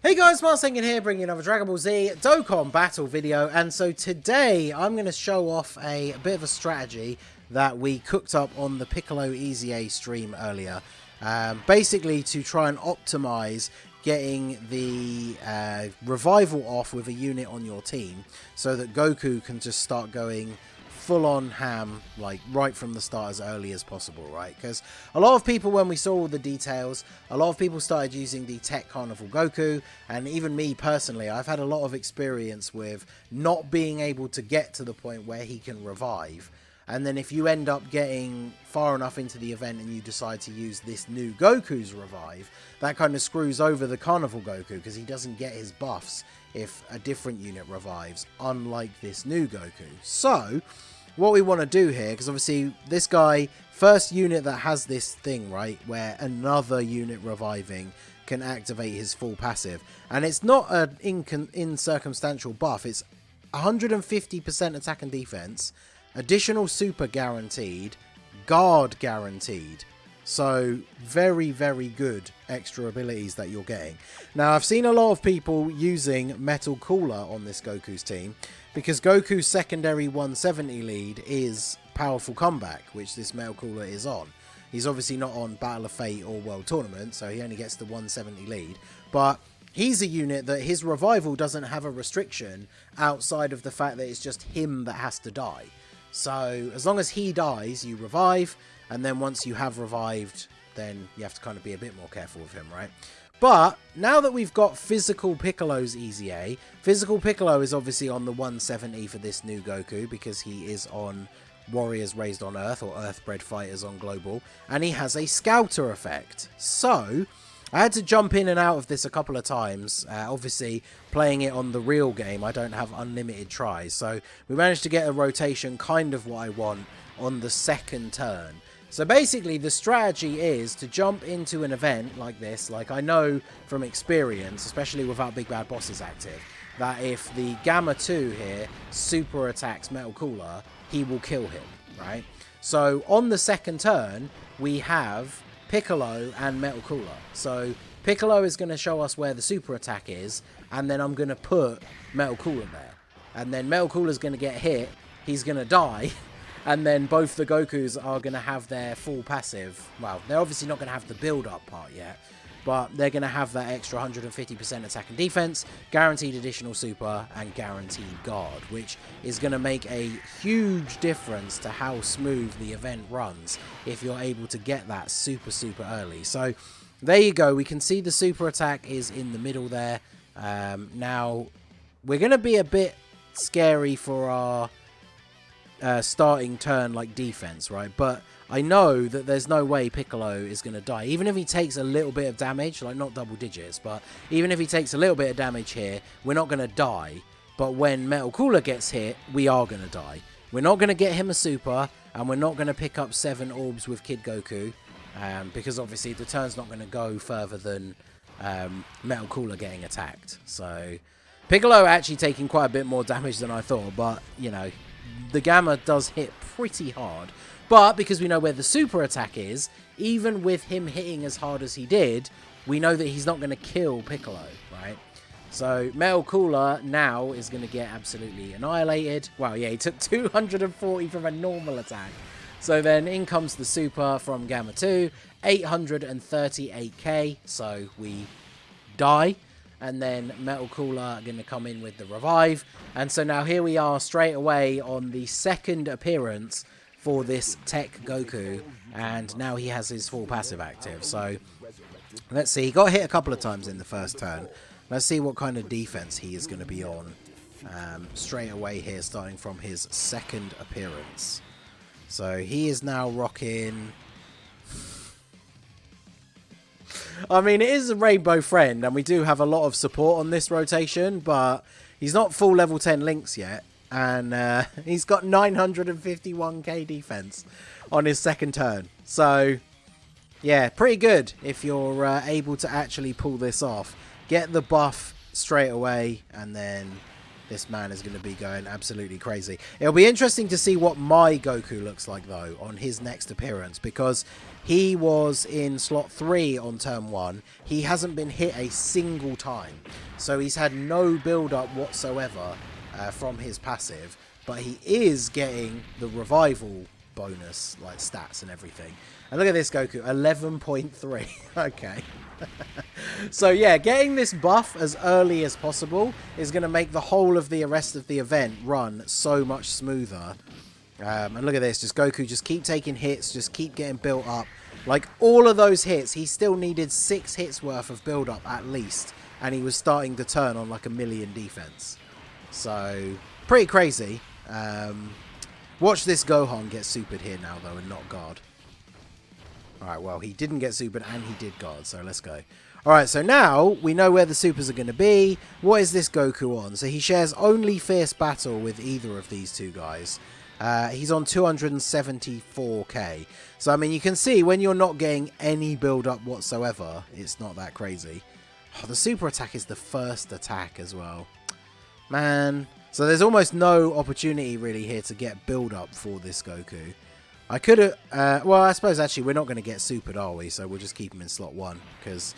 Hey guys, Marsengen here, bringing another Dragon Ball Z Dokkan battle video, and so today I'm going to show off a bit of a strategy that we cooked up on the Piccolo EZA stream earlier, basically to try and optimize getting the revival off with a unit on your team so that Goku can just start going full-on ham, like right from the start as early as possible, right? Because a lot of people, when we saw all the details, a lot of people started using the TEQ Goku, and even me personally, I've had a lot of experience with not being able to get to the point where he can revive. And then if you end up getting far enough into the event and you decide to use this new Goku's revive, that kind of screws over the Carnival Goku because he doesn't get his buffs if a different unit revives, unlike this new Goku. So what we want to do here, because obviously this guy, first unit that has this thing, right, where another unit reviving can activate his full passive. And it's not an incircumstantial buff, it's 150% attack and defense, additional super guaranteed, guard guaranteed. So very, very good extra abilities that you're getting. Now, I've seen a lot of people using Metal Cooler on this Goku's team because Goku's secondary 170 lead is Powerful Comeback, which this Metal Cooler is on. He's obviously not on Battle of Fate or World Tournament, so he only gets the 170 lead. But he's a unit that his revival doesn't have a restriction outside of the fact that it's just him that has to die. So as long as he dies, you revive. And then once you have revived, then you have to kind of be a bit more careful with him, right? But now that we've got Physical Piccolo's EZA, Physical Piccolo is obviously on the 170 for this new Goku because he is on Warriors Raised on Earth or Earthbred Fighters on Global. And he has a Scouter effect. So I had to jump in and out of this a couple of times. Obviously, playing it on the real game, I don't have unlimited tries. So we managed to get a rotation kind of what I want on the second turn. So basically the strategy is to jump into an event like this, like I know from experience, especially without Big Bad Bosses active, that if the Gamma 2 here super attacks Metal Cooler, he will kill him, right? So on the second turn, we have Piccolo and Metal Cooler. So Piccolo is going to show us where the super attack is, and then I'm going to put Metal Cooler there. And then Metal Cooler is going to get hit, he's going to die, and then both the Gokus are going to have their full passive. Well, they're obviously not going to have the build-up part yet, but they're going to have that extra 150% attack and defense, guaranteed additional super, and guaranteed guard, which is going to make a huge difference to how smooth the event runs if you're able to get that super, super early. So there you go. We can see the super attack is in the middle there. Now, we're going to be a bit scary for our starting turn like defense, right? But I know that there's no way Piccolo is going to die. Even if he takes a little bit of damage, like not double digits, but even if he takes a little bit of damage here, we're not going to die. But when Metal Cooler gets hit, we are going to die. We're not going to get him a super, and we're not going to pick up 7 orbs with Kid Goku, because obviously the turn's not going to go further than Metal Cooler getting attacked. So Piccolo actually taking quite a bit more damage than I thought, but, you know, the Gamma does hit pretty hard. But because we know where the super attack is, even with him hitting as hard as he did, we know that he's not going to kill Piccolo, right? So Metal Cooler now is going to get absolutely annihilated. Well, yeah, he took 240 from a normal attack. So then in comes the super from Gamma 2, 838k, so we die. And then Metal Cooler going to come in with the revive. And so now here we are straight away on the second appearance for this TEQ Goku. And now he has his full passive active. So let's see. He got hit a couple of times in the first turn. Let's see what kind of defense he is going to be on straight away here, starting from his second appearance. So he is now rocking... I mean, it is a Rainbow Friend, and we do have a lot of support on this rotation, but he's not full level 10 links yet, and he's got 951k defense on his second turn. So, yeah, pretty good if you're able to actually pull this off. Get the buff straight away, and then this man is going to be going absolutely crazy. It'll be interesting to see what my Goku looks like, though, on his next appearance, because he was in slot 3 on turn 1. He hasn't been hit a single time, so he's had no build-up whatsoever from his passive, but he is getting the revival bonus, like stats and everything. And look at this Goku, 11.3. Okay. So yeah, getting this buff as early as possible is going to make the whole of the rest of the event run so much smoother. And look at this, just Goku just keep taking hits, just keep getting built up. Like all of those hits, he still needed 6 hits worth of build up at least, and he was starting to turn on like 1,000,000 defense. So pretty crazy. Watch this Gohan get supered here now though, and not guard. Alright, well, he didn't get supered and he did guard, so let's go. Alright, so now we know where the supers are going to be. What is this Goku on? So he shares only Fierce Battle with either of these two guys. He's on 274k. So, I mean, you can see when you're not getting any build-up whatsoever, it's not that crazy. Oh, the super attack is the first attack as well. Man. So there's almost no opportunity really here to get build-up for this Goku. I could have... well, I suppose actually we're not going to get supered, are we? So we'll just keep him in slot 1. Because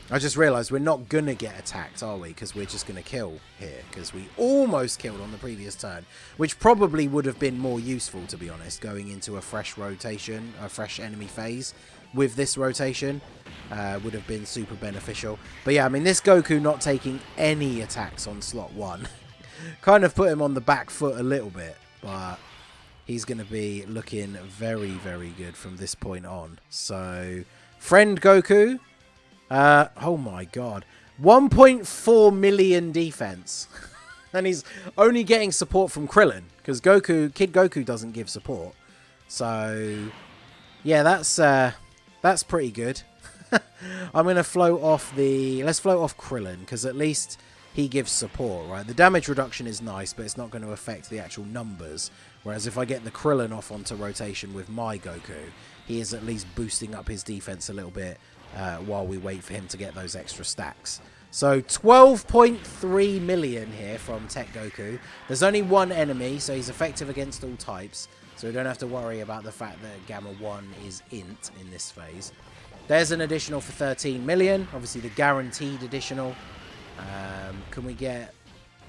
I just realised we're not going to get attacked, are we? Because we're just going to kill here. Because we almost killed on the previous turn. Which probably would have been more useful, to be honest. Going into a fresh rotation, a fresh enemy phase. With this rotation. Would have been super beneficial. But yeah, I mean, this Goku not taking any attacks on slot 1. Kind of put him on the back foot a little bit. But... he's going to be looking very, very good from this point on. So, friend Goku. Oh my god. 1.4 million defense. And he's only getting support from Krillin. Because Kid Goku doesn't give support. So, yeah, that's pretty good. I'm going to float off the... let's float off Krillin. Because at least he gives support, right? The damage reduction is nice, but it's not going to affect the actual numbers. Whereas if I get the Krillin off onto rotation with my Goku, he is at least boosting up his defense a little bit while we wait for him to get those extra stacks. So 12.3 million here from TEQ GOKU. There's only one enemy, so he's effective against all types. So we don't have to worry about the fact that Gamma 1 is int in this phase. There's an additional for 13 million. Obviously the guaranteed additional. Can we get...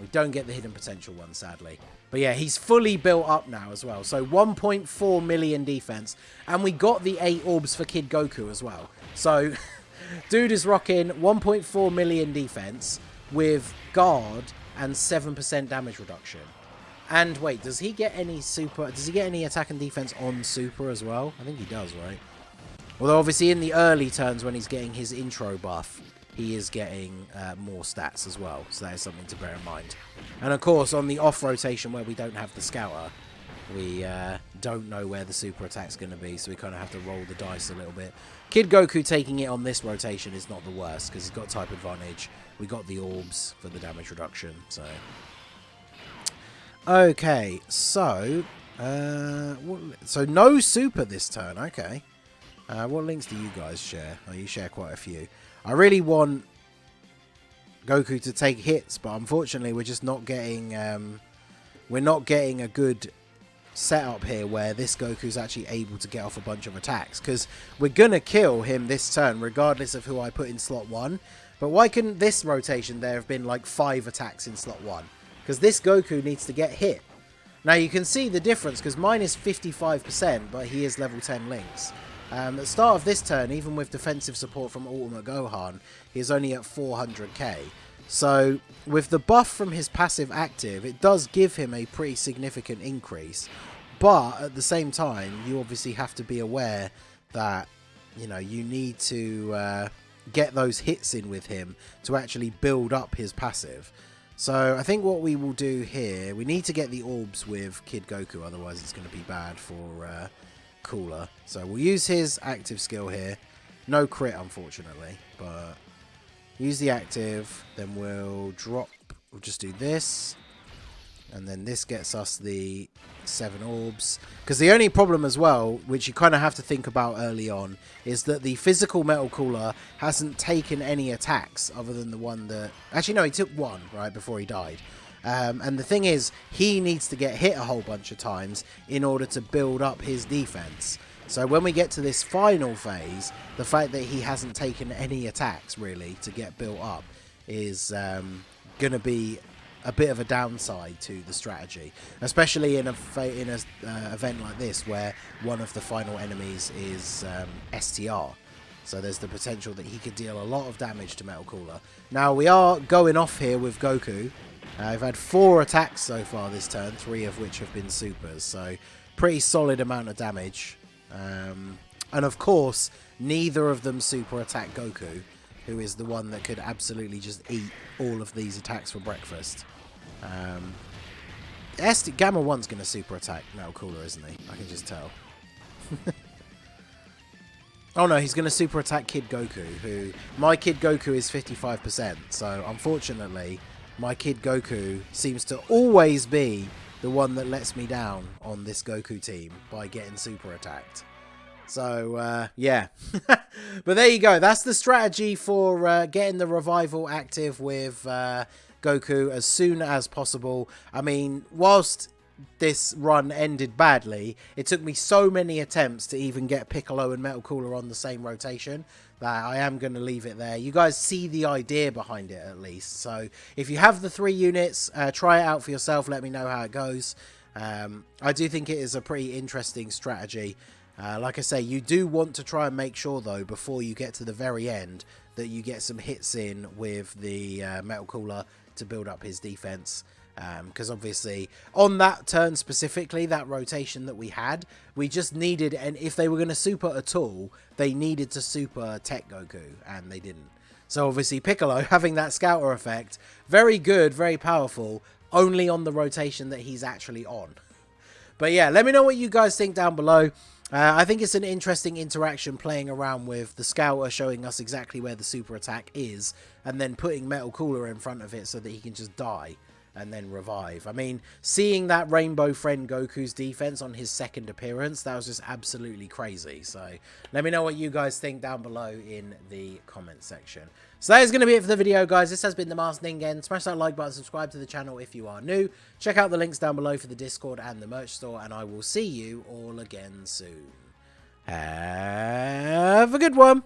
we don't get the hidden potential one, sadly. But yeah, he's fully built up now as well. So 1.4 million defense. And we got the 8 orbs for Kid Goku as well. So dude is rocking 1.4 million defense with guard and 7% damage reduction. And wait, does he get any super... does he get any attack and defense on super as well? I think he does, right? Although obviously in the early turns when he's getting his intro buff, he is getting more stats as well. So that is something to bear in mind. And of course, on the off rotation where we don't have the scouter, we don't know where the super attack's going to be. So we kind of have to roll the dice a little bit. Kid Goku taking it on this rotation is not the worst because he's got type advantage. We got the orbs for the damage reduction. So okay, so no super this turn. Okay. What links do you guys share? Oh, you share quite a few. I really want Goku to take hits, but unfortunately we're just not getting a good setup here where this Goku's actually able to get off a bunch of attacks, because we're gonna kill him this turn regardless of who I put in slot 1. But why couldn't this rotation there have been like 5 attacks in slot 1? Because this Goku needs to get hit. Now you can see the difference because mine is 55%, but he is level 10 links. At the start of this turn, even with defensive support from Ultimate Gohan, he's only at 400k. So, with the buff from his passive active, it does give him a pretty significant increase. But, at the same time, you obviously have to be aware that, you know, you need to get those hits in with him to actually build up his passive. So, I think what we will do here, we need to get the orbs with Kid Goku, otherwise it's going to be bad for... Cooler. So we'll use his active skill here. No crit, unfortunately, but use the active. Then we'll drop. We'll just do this, and then this gets us the 7 orbs. Because the only problem as well, which you kind of have to think about early on, is that the physical metal cooler hasn't taken any attacks other than the one that... actually, no, he took one right before he died. And the thing is, he needs to get hit a whole bunch of times in order to build up his defense. So when we get to this final phase, the fact that he hasn't taken any attacks really to get built up is going to be a bit of a downside to the strategy, especially in a event like this where one of the final enemies is STR. So there's the potential that he could deal a lot of damage to Metal Cooler. Now we are going off here with Goku. I've had 4 attacks so far this turn, 3 of which have been supers, so pretty solid amount of damage. And of course, neither of them super attack Goku, who is the one that could absolutely just eat all of these attacks for breakfast. Gamma 1's going to super attack Metal Cooler, isn't he? I can just tell. Oh no, he's going to super attack Kid Goku, who... My Kid Goku is 55%, so unfortunately, my Kid Goku seems to always be the one that lets me down on this Goku team by getting super attacked. So, yeah. But there you go. That's the strategy for getting the revival active with Goku as soon as possible. I mean, whilst this run ended badly, it took me so many attempts to even get Piccolo and Metal Cooler on the same rotation that I am going to leave it there. You guys see the idea behind it at least. So if you have the 3 units, try it out for yourself. Let me know how it goes. I do think it is a pretty interesting strategy. Like I say, you do want to try and make sure, though, before you get to the very end, that you get some hits in with the Metal Cooler to build up his defense. Because obviously, on that turn specifically, that rotation that we had, we just needed, and if they were going to super at all, they needed to super TEQ Goku, and they didn't. So obviously, Piccolo, having that scouter effect, very good, very powerful, only on the rotation that he's actually on. But yeah, let me know what you guys think down below. I think it's an interesting interaction playing around with the scouter showing us exactly where the super attack is, and then putting Metal Cooler in front of it so that he can just die and then revive. I mean, seeing that Rainbow Friend Goku's defense on his second appearance, that was just absolutely crazy. So let me know what you guys think down below in the comment section. So that is going to be it for the video, guys. This has been the Masked Ningen. Smash that like button, subscribe to the channel if you are new. Check out the links down below for the Discord and the merch store, and I will see you all again soon. Have a good one.